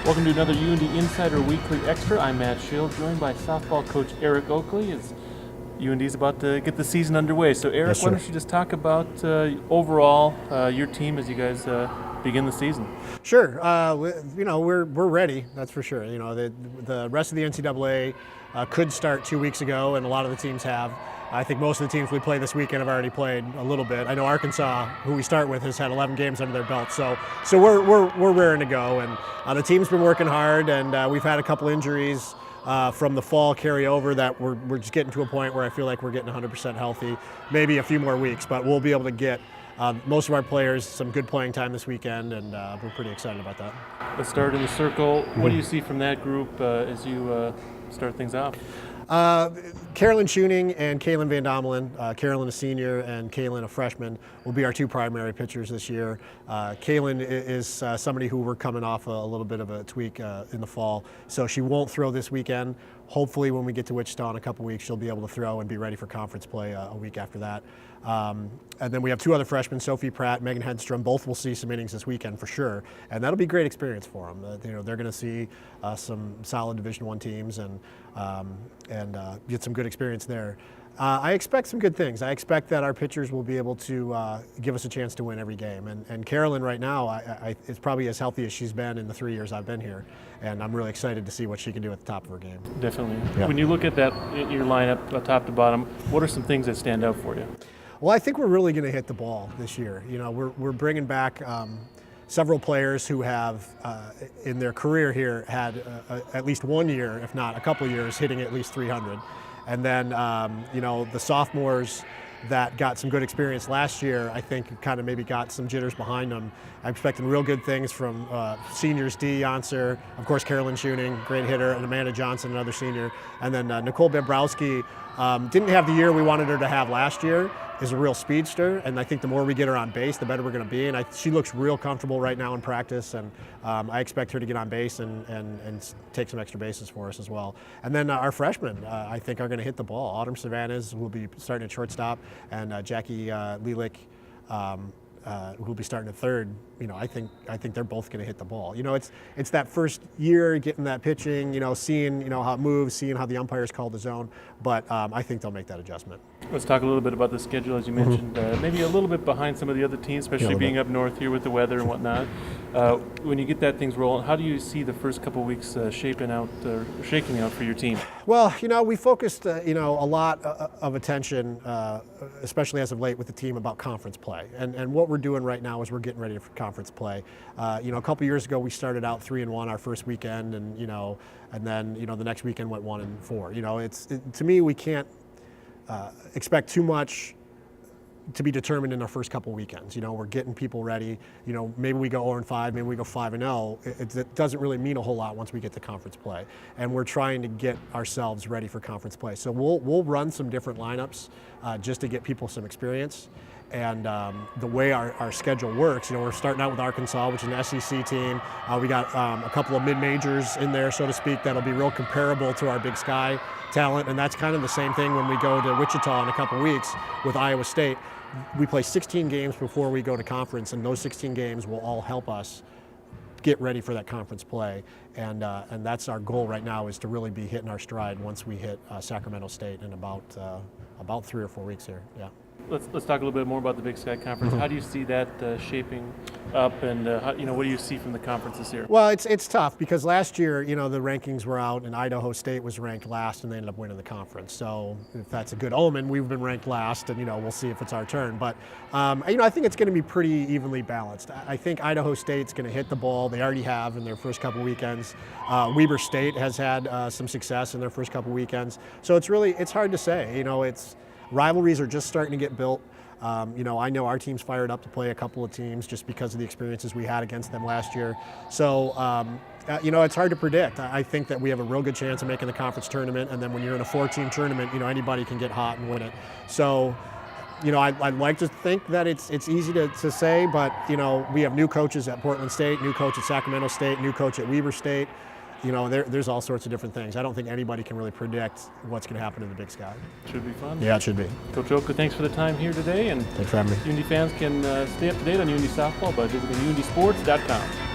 Welcome to another UND Insider Weekly Extra. I'm Matt Shield, joined by softball coach Eric Oakley. As UND's about to get the season underway. So Eric, Yes, why don't you just talk about overall your team as you guys begin the season? Sure. We're ready. That's for sure. The rest of the NCAA could start 2 weeks ago, and a lot of the teams have. I think most of the teams we play this weekend have already played a little bit. I know Arkansas, who we start with, has had 11 games under their belt, so we're raring to go. And the team's been working hard, and we've had a couple injuries from the fall carry over that we're just getting to a point where I feel like we're getting 100% healthy. Maybe a few more weeks, but we'll be able to get most of our players some good playing time this weekend, and we're pretty excited about that. Let's start in the circle. What do you see from that group as you start things off? Carolyn Schuning and Kaylin Van Domelen, Carolyn a senior and Kaylin a freshman, will be our two primary pitchers this year. Kaylin is somebody who we're coming off a little bit of a tweak in the fall, so she won't throw this weekend. Hopefully when we get to Wichita in a couple weeks, she'll be able to throw and be ready for conference play a week after that. And then we have two other freshmen, Sophie Pratt, Megan Hedstrom. Both will see some innings this weekend for sure, and that'll be a great experience for them. They're going to see some solid Division I teams and get some good experience there. I expect some good things. I expect that our pitchers will be able to give us a chance to win every game. And Carolyn right now is probably as healthy as she's been in the 3 years I've been here. And I'm really excited to see what she can do at the top of her game. Definitely. Yeah. When you look at that, your lineup top to bottom, what are some things that stand out for you? Well, I think we're really going to hit the ball this year. We're bringing back several players who have, in their career here, had at least 1 year, if not a couple of years, hitting at least 300. And then, the sophomores that got some good experience last year, I think kind of maybe got some jitters behind them. I'm expecting real good things from seniors, Dee Yonser, of course Carolyn Schuning, great hitter, and Amanda Johnson, another senior. And then Nicole Bebrowski didn't have the year we wanted her to have last year, is a real speedster, and I think the more we get her on base, the better we're going to be. And she looks real comfortable right now in practice, and I expect her to get on base and take some extra bases for us as well. And then our freshmen, I think, are going to hit the ball. Autumn Savannas will be starting at shortstop, and Jackie Lelik, who will be starting at third. I think they're both going to hit the ball. It's that first year getting that pitching, seeing how it moves, seeing how the umpires call the zone. But I think they'll make that adjustment. Let's talk a little bit about the schedule, as you mentioned. Maybe a little bit behind some of the other teams, especially being up north here with the weather and whatnot. When you get that things rolling, how do you see the first couple of weeks shaking out for your team? Well, we focused a lot of attention, especially as of late with the team, about conference play. And what we're doing right now is we're getting ready for conference play. A couple years ago we started out 3-1 our first weekend, and then the next weekend went 1-4. To me, we can't expect too much to be determined in our first couple weekends. We're getting people ready. Maybe we go 0-5, maybe we go 5-0. It doesn't really mean a whole lot once we get to conference play. And we're trying to get ourselves ready for conference play. So we'll run some different lineups just to get people some experience. And the way our schedule works, we're starting out with Arkansas, which is an SEC team. We got a couple of mid-majors in there, so to speak, that'll be real comparable to our Big Sky talent. And that's kind of the same thing when we go to Wichita in a couple weeks with Iowa State. We play 16 games before we go to conference, and those 16 games will all help us get ready for that conference play. And that's our goal right now, is to really be hitting our stride once we hit Sacramento State in about 3 or 4 weeks here. Yeah. Let's talk a little bit more about the Big Sky Conference. How do you see that shaping up, and what do you see from the conference this year? Well, it's tough because last year, the rankings were out, and Idaho State was ranked last, and they ended up winning the conference. So if that's a good omen, we've been ranked last, and we'll see if it's our turn. But I think it's going to be pretty evenly balanced. I think Idaho State's going to hit the ball. They already have in their first couple weekends. Weber State has had some success in their first couple weekends. So it's hard to say. Rivalries are just starting to get built. I know our team's fired up to play a couple of teams just because of the experiences we had against them last year. So, it's hard to predict. I think that we have a real good chance of making the conference tournament, and then when you're in a 4-team tournament, anybody can get hot and win it. So, I'd like to think that it's easy to say, but, we have new coaches at Portland State, new coach at Sacramento State, new coach at Weber State. There's all sorts of different things. I don't think anybody can really predict what's going to happen in the Big Sky. Should be fun. Yeah, it should be. Coach Oakley, thanks for the time here today. And thanks for having me. UND fans can stay up to date on UND softball by visiting UNDsports.com.